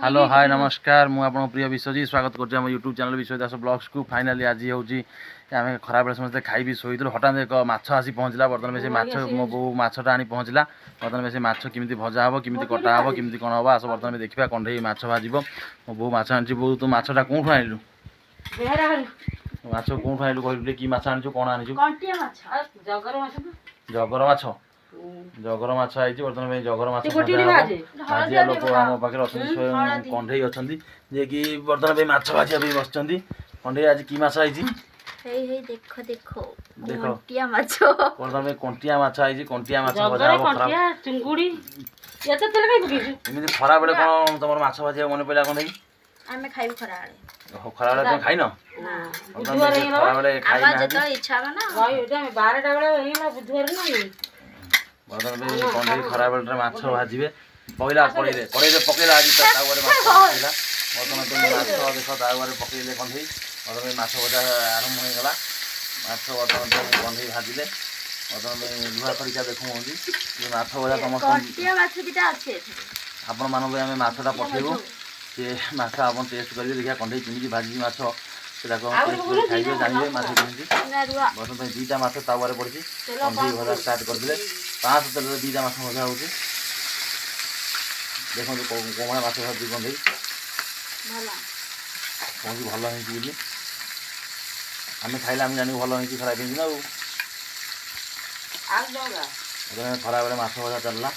Hello hi नमस्कार मु आप प्रिय विश्वजीत स्वागत कर यूट्यूब चैनल विश्वदास ब्लॉग्स को फाइनाली आज हूँ आम खराब बेले समस्त खाई शोलु हठात एक माछ आसी पहुँचला बर्तमान से माछ मो बो माछटा आनी पहुँचला बर्तमान से माछ केमी भजा हम केमी कटा हम केमी कौन हम आस बर्तमान देखा कंडे माछ भाजब मो बो माछ आनी बो तू माछटा कौन आनिलु माछ कौन आनिलु कहलु कि माछ आनी कौन आनी जगर माछ जगर माछ आई बर्तमान जगर माछ भाजिया लोक आम पाखे अच्छा स्वयं कंडे अच्छा जे कि बर्तमान माछ भाजिया बस कंडे आज कि माछ आई देखो देखो कंटिया माछ बर्तमान कंटिया माछ आई कंटिया माछ भजा हम चिंगुड़ी एते तेल काई पकेछु एमती खरा बेले कोन तमर माछ भाजिया मन पइला कोन आमे खाइबो खरा बेले खरा बेले तुम खाइनो बुधवार हे खरा बेले खाइ आमा जत इच्छा हो ना भाई एटा 12 टा बेले हेला बुधवार ना बर्तमान कंडे खरा बेले माछ भाजिबे पहिला कड़े पकेला आज तावरे माछ पकेला बर्तमान तुम माछ देख तावरे पकेले कंडे बर्तमान माछ भजा आरंभ हो गला माछ बर्तमान कंडे भाजिले बर्तमान लुहा खरिका देखु होंदी ये माछ भजा समस्त कंटिया माछ दिटा अछि आपण मानबे आमे माछटा पठेबो से माछ आपण टेस्ट करिवे देखिया कंडे किमिति भाजी माछ सेटा को टेस्ट कर खाइबे जानिबे माछ किमिति बर्तमान दुईटा माछ तावरे पड़छि कंडे भजा स्टार्ट कर दिले पांच तेल दुईटा माछ भजा होछि देखो कोमळा माछ भाजी कंडे भला कौन भल हो आम खाइले आम जानी भल हो खराब हो खरा बेले माछ भजा चलला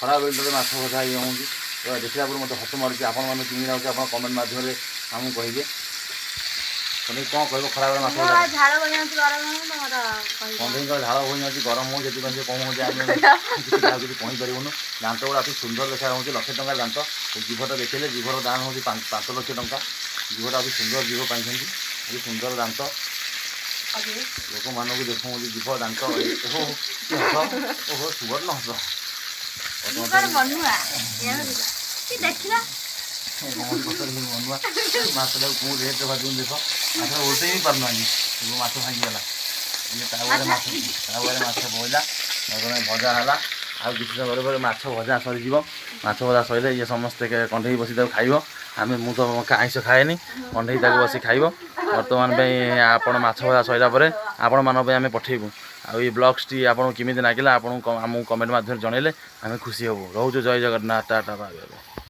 खरा बेले माछ भजा ये हूँ देखला मत हस मारूँ आपण मैंने चिंगी लागे आप कमेंट मध्यम आमको कहे कौन कह खरा बेले माछ भजा कंधे झाड़ हो गरम हो से कौन हो किसी कहीपरूँ दांत गुड़ा अति सुंदर देखा हो लक्षे टकर दांत जीभटा देखिले जीभर दाम हो 5 लक्ष टंका जीभटा अति सुंदर जीभ पाई अति सुंदर दांत लोक मानक देखो जीभ दांत ओहो सुवर्ण हस मनुआ माछटा कौन रेट भाजु देख माछ उल्टे भी पारना माछ भांगीगला ये तावे माछ पड़ा भजा है आ किसी समय पर माछ भजा सरीज माछ भजा सर ये समस्ते कंडे बसी खाइब आम मु तो आइंष खाएनि कंडे बसी खाइब बर्तमान आपण माछ भजा सर आपण मान आम पठेबू आ ये ब्लॉग्स टी आपको केमी लगे आपको आमको कमेंट मध्यम जनइले आम खुशी हबू रोज जय जगन्नाथ टाटा बाय बाय।